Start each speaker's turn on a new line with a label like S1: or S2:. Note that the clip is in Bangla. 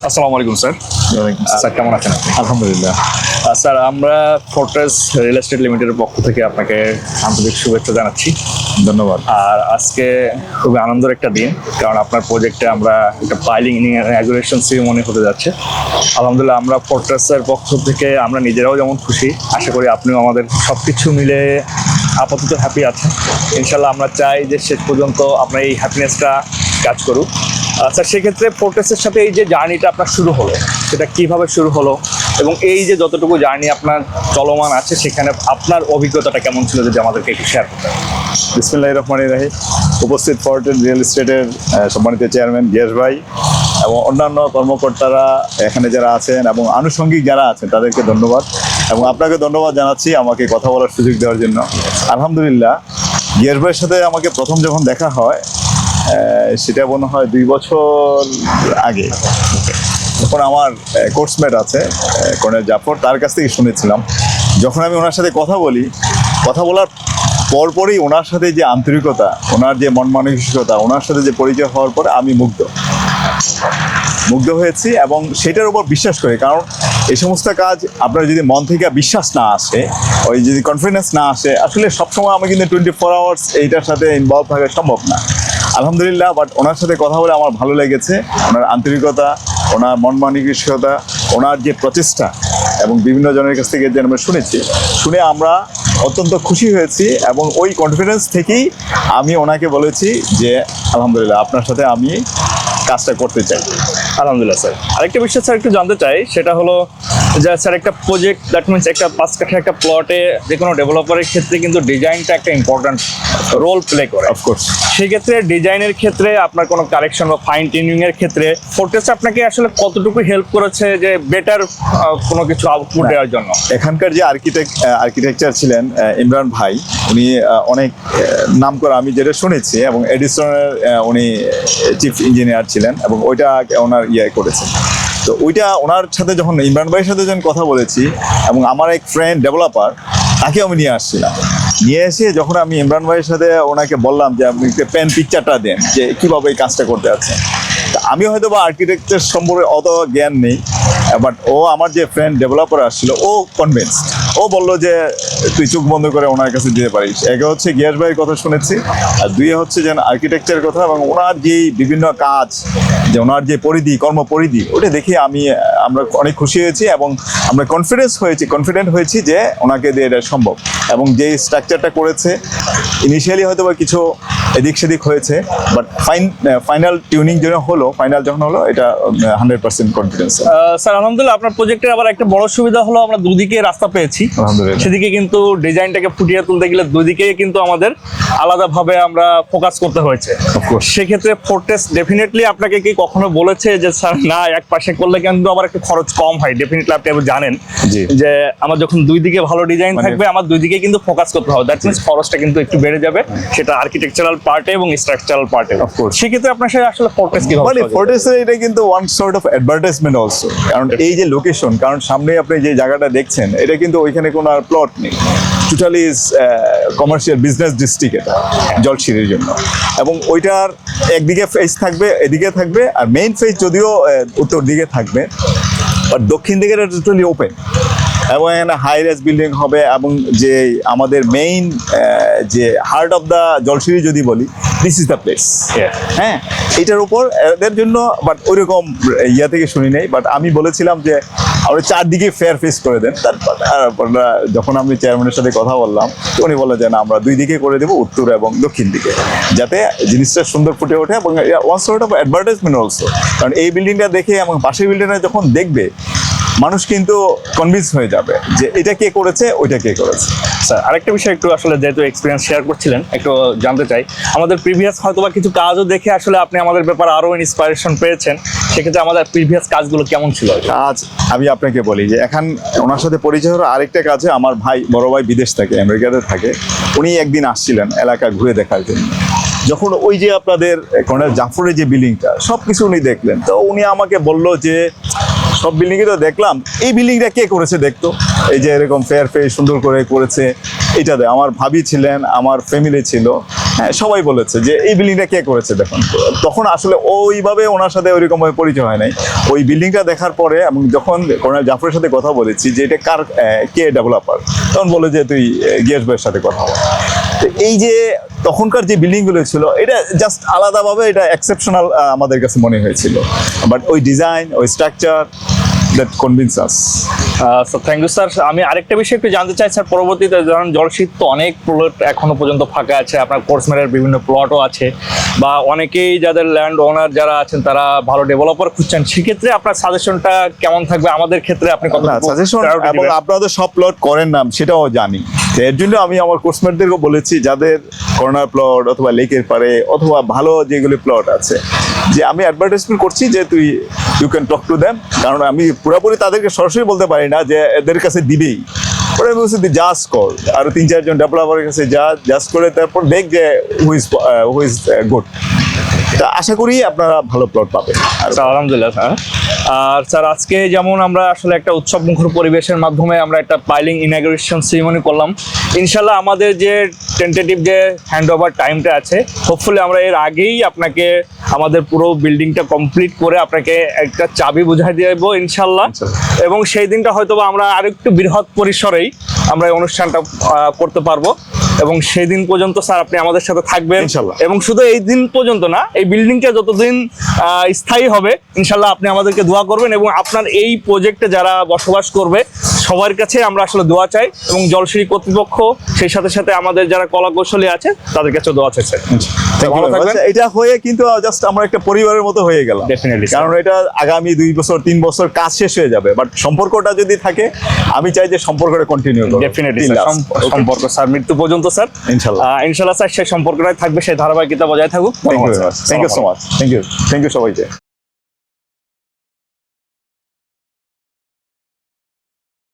S1: আসসালামু আলাইকুম স্যার। স্যার কেমন আছেন আপনি?
S2: আলহামদুলিল্লাহ।
S1: স্যার আমরা ফোর্ট্রেস রিয়েল এস্টেট লিমিটেডের পক্ষ থেকে আপনাকে আন্তরিক শুভেচ্ছা জানাচ্ছি।
S2: ধন্যবাদ।
S1: আর আজকে খুবই আনন্দের একটা দিন, কারণ আপনার প্রজেক্টে আমরা একটা পাইলিং ইনাগুরেশন সেরিমনি হতে যাচ্ছে। আলহামদুলিল্লাহ আমরা ফোর্ট্রেসের পক্ষ থেকে আমরা নিজেরাও যেমন খুশি, আশা করি আপনিও আমাদের সব কিছু মিলে আপাতত হ্যাপি আছেন। ইনশাল্লাহ আমরা চাই যে শেষ পর্যন্ত আপনার এই হ্যাপিনেসটা কাজ করুক। স্যার সেক্ষেত্রে ফোর্ট্রেসের সাথে এই যে জার্নিটা আপনার শুরু হলো, সেটা কিভাবে শুরু হলো এবং এই যে যতটুকু জার্নি আপনার চলমান আছে সেখানে আপনার অভিজ্ঞতাটা কেমন ছিল, যদি আমাদেরকে একটু শেয়ার করতেন।
S2: বিসমিল্লাহির রহমানির রহিম। উপস্থিত ফোর্ট্রেস রিয়েল এস্টেটের সম্মানিত চেয়ারম্যান গিয়াস ভাই এবং অন্যান্য কর্মকর্তারা এখানে যারা আছেন এবং আনুষঙ্গিক যারা আছেন তাদেরকে ধন্যবাদ, এবং আপনাকে ধন্যবাদ জানাচ্ছি আমাকে কথা বলার সুযোগ দেওয়ার জন্য। আলহামদুলিল্লাহ, গিয়াস ভাইয়ের সাথে আমাকে প্রথম যখন দেখা হয় সেটা মনে হয় 2 বছর আগে। যখন আমার কোর্সমেট আছে কর্নেল জাফর, তার কাছ থেকে শুনেছিলাম। যখন আমি ওনার সাথে কথা বলার পরপরই ওনার সাথে যে আন্তরিকতা, ওনার যে মন মানসিকতা, ওনার সাথে যে পরিচয় হওয়ার পরে আমি মুগ্ধ হয়েছি এবং সেটার উপর বিশ্বাস করি। কারণ এই সমস্ত কাজ আপনার যদি মন থেকে বিশ্বাস না আসে, ওই যদি কনফিডেন্স না আসে, আসলে সবসময় আমি কিন্তু 24 আওয়ার্স এইটার সাথে ইনভলভ থাকা সম্ভব না। আলহামদুলিল্লাহ, বাট ওনার সাথে কথা বলে আমার ভালো লেগেছে। ওনার আন্তরিকতা, ওনার মন মানসিকতা, ওনার যে প্রচেষ্টা এবং বিভিন্ন জনের কাছ থেকে যে আমরা শুনে আমরা অত্যন্ত খুশি হয়েছি এবং ওই কনফিডেন্স থেকেই আমি ওনাকে বলেছি যে আলহামদুলিল্লাহ আপনার সাথে আমি কাজটা করতে চাই।
S1: আলহামদুলিল্লাহ স্যার। আরেকটা বিষয় স্যার একটু জানতে চাই, সেটা হলো যে স্যার একটা প্রজেক্ট, দ্যাট মিনস একটা 5 কাঠা একটা প্লটে যে কোনো ডেভেলপারের ক্ষেত্রে কিন্তু ডিজাইনটা একটা ইম্পর্ট্যান্ট রোল প্লে করে।
S2: অফকোর্স
S1: সেই ক্ষেত্রে ডিজাইনের ক্ষেত্রে আপনার কোনো কারেকশন বা ফাইন টিউনিং এর ক্ষেত্রে ফোর্ট্রেস আপনাকে আসলে কতটুকু হেল্প করেছে যে বেটার কোনো কিছু আউটপুট দেওয়ার জন্য?
S2: এখানকার যে আর্কিটেকচার ছিলেন ইমরান ভাই, উনি অনেক নাম করা, আমি যেটা শুনেছি, এবং এডিসনের উনি চিফ ইঞ্জিনিয়ার ছিলেন এবং ওইটা ওনার করেছেন। তো ওইটা ওনার সাথে যখন ইমরান ভাইয়ের সাথে যখন কথা বলেছি এবং আমার এক ফ্রেন্ড ডেভেলপার, তাকে আমি নিয়ে আসছিলাম। নিয়ে এসে যখন আমি ইমরান ভাইয়ের সাথে ওনাকে বললাম যে আপনি একটা পেন পিকচারটা দেন যে কীভাবে এই কাজটা করতে আছেন। আমি হয়তো বা আর্কিটেকচার সম্পর্কে অত জ্ঞান নেই, বাট ও আমার যে ফ্রেন্ড ডেভেলপার আসছিল, ও কনভিন্সড। ও বললো যে তুই চোখ বন্ধ করে ওনার কাছে দিতে পারিস। একে হচ্ছে গিয়াস ভাইয়ের কথা শুনেছি, আর দুই হচ্ছে যেন আর্কিটেকচারের কথা এবং ওনার যেই বিভিন্ন কাজ, যে ওনার যে কর্মপরিধি, ওটা দেখে আমরা অনেক খুশি হয়েছি এবং আমরা কনফিডেন্ট হয়েছি যে ওনাকে দিয়ে এটা সম্ভব। এবং যেই স্ট্রাকচারটা করেছে, ইনিশিয়ালি হয়তো বা কিছু এদিক সেদিক হয়েছে, বাট ফাইনাল টিউনিং যখন হলো এটা 100% কনফিডেন্স।
S1: স্যার আলহামদুলিল্লাহ, আপনার প্রজেক্টের আবার একটা বড় সুবিধা হলো আমরা দুদিকে রাস্তা পেয়েছি।
S2: আলহামদুলিল্লাহ,
S1: সেদিকে কিন্তু ডিজাইনটাকে ফুটিয়ে তুলতে গেলে দুদিকে কিন্তু আমাদের আলাদাভাবে আমরা ফোকাস করতে হয়েছে। সেক্ষেত্রে ফোর্ট্রেস ডেফিনেটলি আপনাকে কি কখনো বলেছে যে স্যার না, এক পাশে করলে কিন্তু আবার একটু খরচ কম হয়? ডেফিনেটলি আপনি জানেন যে আমার যখন দুই দিকে ভালো ডিজাইন থাকবে, আমার দুই দিকে কিন্তু ফোকাস করতে হবে। দ্যাট মিনস খরচটা কিন্তু একটু বেড়ে যাবে, সেটা আর্কিটেকচারাল পার্টে এবং স্ট্রাকচারাল পার্টে। সেক্ষেত্রে আপনার সাথে আসলে ফোর্ট্রেস কি
S2: মানে ফোর্ট্রেসের এটা কিন্তু one sort of advertisement also. কারণ এই যে লোকেশন, কারণ সামনে আপনি যে জায়গাটা দেখছেন, এটা কিন্তু ওইখানে কোনো আর প্লট নেই, টোটালি কমার্শিয়াল বিজনেস ডিস্ট্রিক্ট এটা জলশিরির জন্য। এবং ওইটার একদিকে ফেস থাকবে, এদিকে থাকবে, আর মেইন ফেস যদিও উত্তর দিকে থাকবে, বাট দক্ষিণ দিকে এটা টোটালি ওপেন এবং এখানে হাই রাইজ বিল্ডিং হবে। এবং যে আমাদের মেইন যে হার্ট অফ দ্য জলশিরি যদি বলি, দিস ইজ দ্য প্লেস। হ্যাঁ, এটার উপর এদের জন্য, বাট ওইরকম থেকে শুনি নেই, বাট আমি বলেছিলাম যে আমরা চারদিকে ফেয়ার ফেস করে দেন। তারপর যখন আমি চেয়ারম্যানের সাথে কথা বললাম, তো উনি বললেন যে না, আমরা দুই দিকে করে দেবো, উত্তর এবং দক্ষিণ দিকে, যাতে জিনিসটা সুন্দর ফুটে ওঠে। এবং one sort of advertisement also, কারণ এই বিল্ডিংটা দেখে এবং পাশের বিল্ডিংটা যখন দেখবে, মানুষ কিন্তু কনভিন্স হয়ে যাবে যে এটা কে করেছে, ওইটা কে করেছে।
S1: স্যার আরেকটা বিষয় একটু আসলে যেহেতু এক্সপিরিয়েন্স শেয়ার করছিলেন, একটু জানতে চাই, আমাদের প্রিভিয়াস হয়তো বা কিছু কাজও দেখে আসলে আপনি আমাদের ব্যাপারে আরও ইন্সপায়ারেশন পেয়েছেন। সেক্ষেত্রে আমাদের প্রিভিয়াস কাজগুলো কেমন ছিল?
S2: কাজ আমি আপনাকে বলি যে এখন ওনার সাথে পরিচয় হলো আরেকটা কাজে। আমার বড় ভাই বিদেশ থাকে, আমেরিকাতে থাকে। উনি একদিন আসছিলেন এলাকা ঘুরে দেখার জন্য। যখন ওই যে আপনাদের কর্নেল জাফরের যে বিল্ডিংটা, সব কিছু উনি দেখলেন, তো উনি আমাকে বললো যে সব বিল্ডিংই তো দেখলাম, এই বিল্ডিংটা কে করেছে দেখতো, এই যে এরকম ফেয়ার সুন্দর করে করেছে, এটাতে আমার ভাবি ছিলেন, আমার ফ্যামিলি ছিল, হ্যাঁ, সবাই বলেছে যে এই বিল্ডিংটা কে করেছে দেখুন। তখন আসলে ওইভাবে ওনার সাথে ওইরকম পরিচয় হয় নাই। ওই বিল্ডিংটা দেখার পরে এবং যখন কর্নেল জাফরের সাথে কথা বলেছি যে এটা কার কে ডেভেলপার, তখন বলে যে তুই গিয়াস ভাইয়ের সাথে কথা বল। তো এই যে তখনকার যে বিল্ডিংগুলো ছিল এটা জাস্ট আলাদাভাবে এটা এক্সেপশনাল আমাদের কাছে মনে হয়েছিল, বাট ওই ডিজাইন ওই structure that convince us.
S1: Thank you sir. আমি আরেকটা বিষয় একটু জানতে চাই স্যার, পরবর্তীতে ধরুন জলশীত তো অনেক প্লট এখনো পর্যন্ত ফাঁকা আছে, আপনার কোর্সমেরের বিভিন্ন প্লটও আছে, বা অনেকেই যাদের ল্যান্ড ওনার যারা আছেন তারা ভালো ডেভেলপার খুঁজছেন, সেক্ষেত্রে আপনার সাজেশনটা কেমন থাকবে আমাদের ক্ষেত্রে? আপনি কত
S2: সাজেশন এবং আপনারা তো সব প্লট করেন না সেটাও জানি, তো এর জন্য আমি আমার কোর্সমেটদেরকে বলেছি যাদের কর্নার প্লট অথবা লেকের পারে অথবা ভালো যেগুলি প্লট আছে, যে আমি অ্যাডভার্টাইজমেন্ট করছি যে তুই you can talk to them. কারণ আমি পুরোপুরি তাদেরকে সরাসরি বলতে পারি না যে এদের কাছে দিবেই, পরে আমি বলছি তুই জাজ কর, আরো 3-4 জন ডেভেলপারের কাছে জাজ করে তারপর দেখ যে হু ইজ গুড। তা আশা করি আপনারা ভালো প্লট পাবেন। আর
S1: স্যার আলহামদুলিল্লাহ স্যার। আর স্যার আজকে যেমন আমরা আসলে একটা উৎসব মুখর পরিবেশের মাধ্যমে আমরা একটা পাইলিং ইনাগুরেশন সেরিমনি করলাম, ইনশাল্লাহ আমাদের যে টেন্টেটিভ যে হ্যান্ড ওভার টাইমটা আছে, হোপফুলি আমরা এর আগেই আপনাকে আমাদের পুরো বিল্ডিংটা কমপ্লিট করে আপনাকে একটা চাবি বুঝাই দেবো ইনশাল্লাহ। এবং সেই দিনটা হয়তো বা আমরা আরেকটু বৃহৎ পরিসরেই আমরা এই অনুষ্ঠানটা করতে পারবো, এবং সেই দিন পর্যন্ত স্যার আপনি আমাদের সাথে থাকবেন
S2: ইনশাল্লাহ।
S1: এবং শুধু এই দিন পর্যন্ত না, এই বিল্ডিংটা যতদিন স্থায়ী হবে ইনশাল্লাহ আপনি আমাদেরকে দোয়া করবেন, এবং আপনার এই প্রজেক্টে যারা বসবাস করবে সবার কাছে আমরা আসলে দোয়া চাই, এবং জলশিরি কর্তৃপক্ষ সেই সাথে সাথে আমাদের যারা কলা কৌশলী আছে তাদের কাছে দোয়া চাই স্যার। ভালো থাকবেন।
S2: এটা হয়ে কিন্তু জাস্ট আমরা একটা পরিবারের মতো হয়ে গেলাম।
S1: Definitely, sir.
S2: কারণ এটা আগামী 2 বছর 3 বছর কাজ শেষ হয়ে যাবে, বাট সম্পর্কটা যদি থাকে আমি চাই যে সম্পর্কটা কন্টিনিউ করব।
S1: ডেফিনেটলি সম্পর্ক স্যার মৃত্যু পর্যন্ত স্যার
S2: ইনশাল্লাহ।
S1: ইনশাল্লাহ স্যার সেই সম্পর্কটাই থাকবে, সেই ধারাবাহিকতা বজায় থাকুক।
S2: Thank you so much. Thank you সবাইকে।